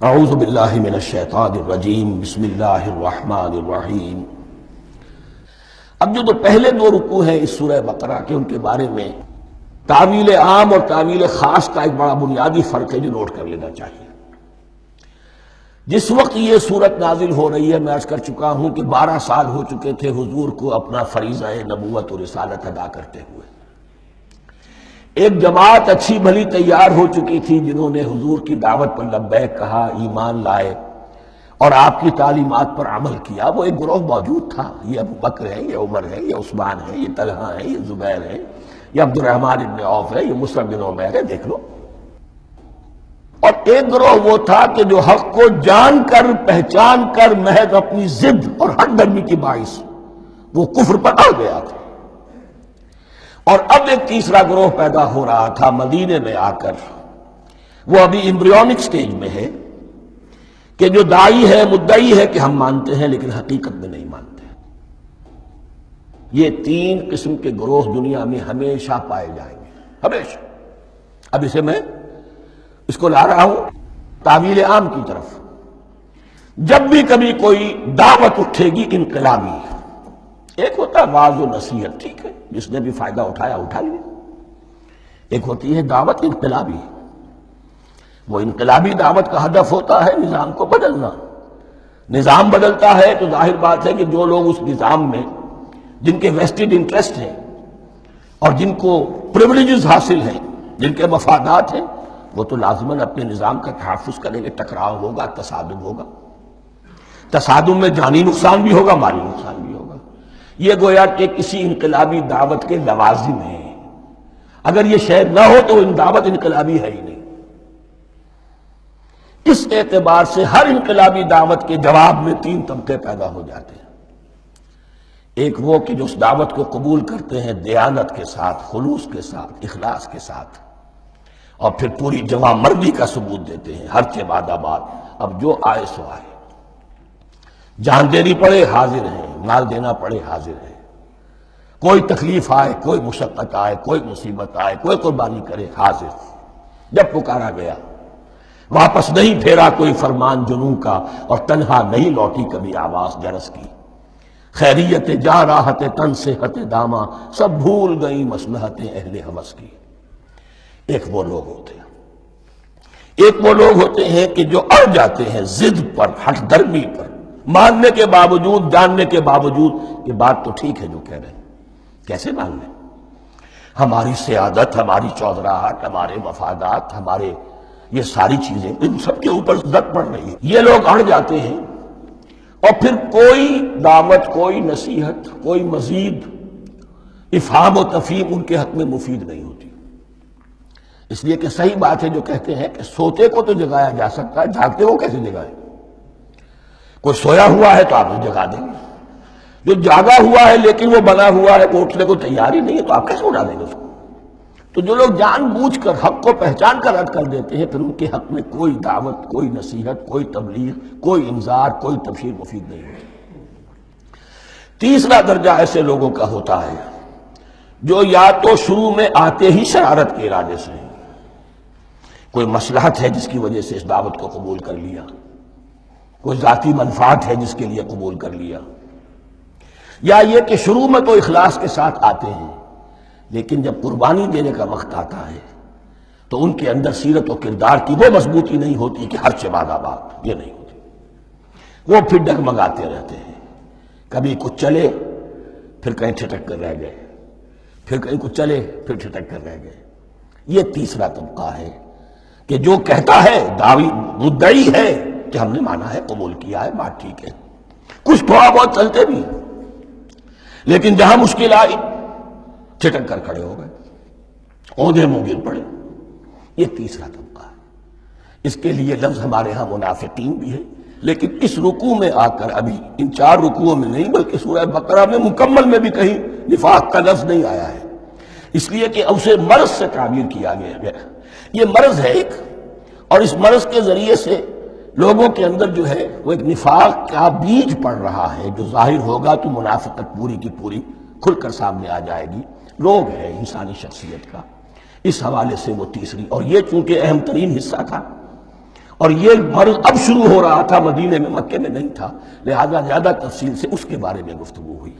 اعوذ باللہ من الشیطان الرجیم بسم اللہ الرحمن الرحیم۔ اب جو پہلے دو رکوع ہیں اس سورہ بقرہ کے، ان کے بارے میں تعویل عام اور تعویل خاص کا ایک بڑا بنیادی فرق ہے جو نوٹ کر لینا چاہیے۔ جس وقت یہ سورت نازل ہو رہی ہے، میں عرض کر چکا ہوں کہ 12 سال ہو چکے تھے حضور کو اپنا فریضہ نبوت و رسالت ادا کرتے ہوئے۔ ایک جماعت اچھی بھلی تیار ہو چکی تھی جنہوں نے حضور کی دعوت پر لبیک کہا، ایمان لائے اور آپ کی تعلیمات پر عمل کیا۔ وہ ایک گروہ موجود تھا، یہ ابو بکر ہے، یہ عمر ہے، یہ عثمان ہے، یہ طلحہ ہے، یہ زبیر ہے، یہ عبد الرحمن بن عوف ہے، یہ مصعب بن عمیر ہے، دیکھ لو۔ اور ایک گروہ وہ تھا کہ جو حق کو جان کر پہچان کر محض اپنی ضد اور ہٹ درمی کی باعث وہ کفر پر آ گیا تھا۔ اور اب ایک تیسرا گروہ پیدا ہو رہا تھا مدینے میں آ کر، وہ ابھی ایمبریونک سٹیج میں ہے، کہ جو داعی ہے، مدعی ہے کہ ہم مانتے ہیں لیکن حقیقت میں نہیں مانتے۔ یہ تین قسم کے گروہ دنیا میں ہمیشہ پائے جائیں گے، ہمیشہ۔ اب میں اس کو لا رہا ہوں تعویل عام کی طرف۔ جب بھی کبھی کوئی دعوت اٹھے گی انقلابی، ایک ہوتا ہے واعظ و نصیحت، ٹھیک ہے، جس نے بھی فائدہ اٹھایا اٹھا لیا۔ ایک ہوتی ہے دعوت انقلابی، وہ انقلابی دعوت کا ہدف ہوتا ہے نظام کو بدلنا۔ نظام بدلتا ہے تو ظاہر بات ہے کہ جو لوگ اس نظام میں جن کے ویسٹڈ انٹرسٹ ہیں اور جن کو پریولیجز حاصل ہیں، جن کے مفادات ہیں، وہ تو لازماً اپنے نظام کا تحفظ کریں گے۔ ٹکراؤ ہوگا، تصادم ہوگا، تصادم میں جانی نقصان بھی ہوگا، مالی نقصان بھی ہوگا۔ یہ گویا کہ کسی انقلابی دعوت کے لوازم ہیں۔ اگر یہ شے نہ ہو تو دعوت انقلابی ہے ہی نہیں۔ اس اعتبار سے ہر انقلابی دعوت کے جواب میں تین طبقے پیدا ہو جاتے ہیں۔ ایک وہ کہ جو اس دعوت کو قبول کرتے ہیں دیانت کے ساتھ، خلوص کے ساتھ، اخلاص کے ساتھ، اور پھر پوری جواں مردی کا ثبوت دیتے ہیں، ہر بعد آباد، اب جو آئے سو آئے، جان دینی پڑے حاضر ہیں، مال دینا پڑے حاضر ہیں، کوئی تکلیف آئے، کوئی مشقت آئے، کوئی مصیبت آئے، کوئی قربانی کرے، حاضر۔ جب پکارا گیا، واپس نہیں پھیرا کوئی فرمان جنوں کا، اور تنہا نہیں لوٹی کبھی آواز جرس کی۔ خیریت جا راحت تن صحت داما، سب بھول گئی مصلحتیں اہل ہوس کی۔ ایک وہ لوگ ہوتے ہیں، ایک وہ لوگ ہوتے ہیں کہ جو اڑ جاتے ہیں ضد پر، ہٹ درمی پر، ماننے کے باوجود، جاننے کے باوجود، یہ بات تو ٹھیک ہے جو کہہ رہے ہیں، کیسے مان لیں؟ ہماری سیادت، ہماری چودراہٹ، ہمارے مفادات، ہمارے یہ ساری چیزیں ان سب کے اوپر زد پڑ رہی ہے۔ یہ لوگ اڑ جاتے ہیں اور پھر کوئی دعوت، کوئی نصیحت، کوئی مزید افہام و تفہیم ان کے حق میں مفید نہیں ہوتی۔ اس لیے کہ صحیح بات ہے جو کہتے ہیں کہ سوتے کو تو جگایا جا سکتا ہے، جاگتے کو کیسے جگائے؟ کوئی سویا ہوا ہے تو آپ اسے جگا دیں گے، جو جاگا ہوا ہے لیکن وہ بنا ہوا ہے، وہ اٹھنے کو تیار ہی نہیں ہے، تو آپ کیسے اٹھا دیں گے اس کو؟ تو جو لوگ جان بوجھ کر حق کو پہچان کر رد کر دیتے ہیں، پھر ان کے حق میں کوئی دعوت، کوئی نصیحت، کوئی تبلیغ، کوئی انذار، کوئی تبشیر مفید نہیں ہوتی۔ تیسرا درجہ ایسے لوگوں کا ہوتا ہے جو یا تو شروع میں آتے ہی شرارت کے ارادے سے، کوئی مصلحت ہے جس کی وجہ سے اس دعوت کو قبول کر لیا، کوئی ذاتی منفعت ہے جس کے لیے قبول کر لیا، یا یہ کہ شروع میں تو اخلاص کے ساتھ آتے ہیں لیکن جب قربانی دینے کا وقت آتا ہے تو ان کے اندر سیرت و کردار کی وہ مضبوطی نہیں ہوتی کہ ہر بعد آباد، یہ نہیں ہوتی۔ وہ پھر ڈگمگاتے رہتے ہیں، کبھی کچھ چلے پھر کہیں ٹھٹک کر رہ گئے، پھر کہیں کچھ چلے پھر ٹھٹک کر رہ گئے۔ یہ تیسرا طبقہ ہے کہ جو کہتا ہے، دعوی مدعی ہے کہ ہم نے مانا ہے، قبول کیا ہے، بات ٹھیک ہے، کچھ تھوڑا بہت چلتے بھی، لیکن جہاں مشکل آئی چھٹک کر کھڑے ہو گئے، اوندھے منہ گر پڑے۔ یہ تیسرا طبقہ ہے۔ اس کے لیے لفظ ہمارے ہاں منافقین بھی ہے، لیکن اس رکوع میں آ کر، ابھی ان 4 رکوعوں میں نہیں بلکہ سورہ بقرہ میں مکمل میں بھی کہیں نفاق کا لفظ نہیں آیا ہے، اس لیے کہ اسے مرض سے تعبیر کیا گیا۔ یہ مرض ہے ایک، اور اس مرض کے ذریعے سے لوگوں کے اندر جو ہے وہ ایک نفاق کا بیج پڑ رہا ہے، جو ظاہر ہوگا تو منافقت پوری کی پوری کھل کر سامنے آ جائے گی۔ روگ ہے انسانی شخصیت کا۔ اس حوالے سے وہ تیسری، اور یہ چونکہ اہم ترین حصہ تھا اور یہ مرض اب شروع ہو رہا تھا، مدینے میں، مکے میں نہیں تھا، لہذا زیادہ تفصیل سے اس کے بارے میں گفتگو ہوئی۔